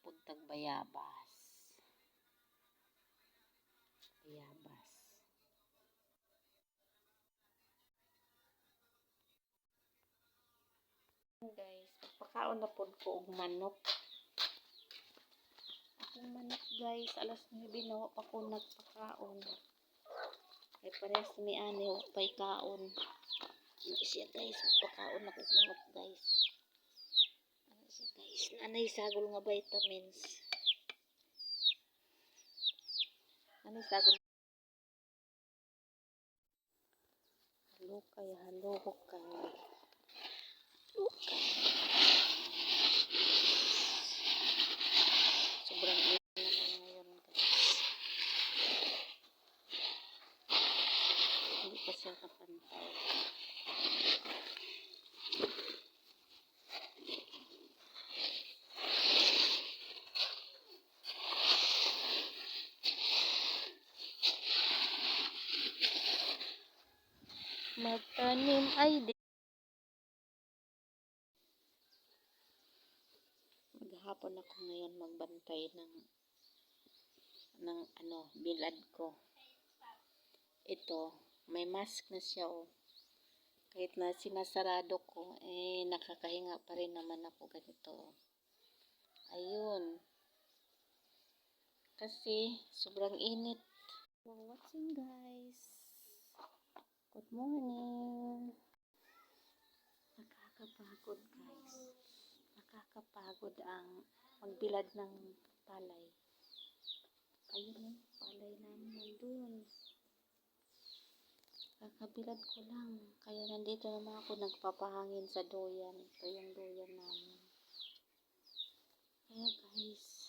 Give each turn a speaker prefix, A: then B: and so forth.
A: puntag bayabas. Bayabas. Guys, pagpakaon na pod ko og manok. Akong manok guys, alas 9 na pa ko nagpakaon. Ay parehas ni ani wa pay kaon. Ano siya guys, pagpakaon na ko og manok guys. Ano siya guys, nanay sagol nga vitamins. Nanay sagol. Halo kay. Sobrang init naman ngayon guys. Hindi pa siya kapantaw. Magtanim ay di. Maghapon ako ngayon magbantay ng bilad ko. Ito, may mask na siya oh. Kahit na sinasarado ko, nakakahinga pa rin naman ako ganito. Ayun. Kasi, sobrang init. For watching guys. Good morning. Nakakapagod guys. Nakakapagod ang magbilad ng palay. Ayun palay namin nandun. Kakabilad ko lang. Kaya nandito naman ako nagpapahangin sa doyan. Ito yung doyan namin. Kaya guys,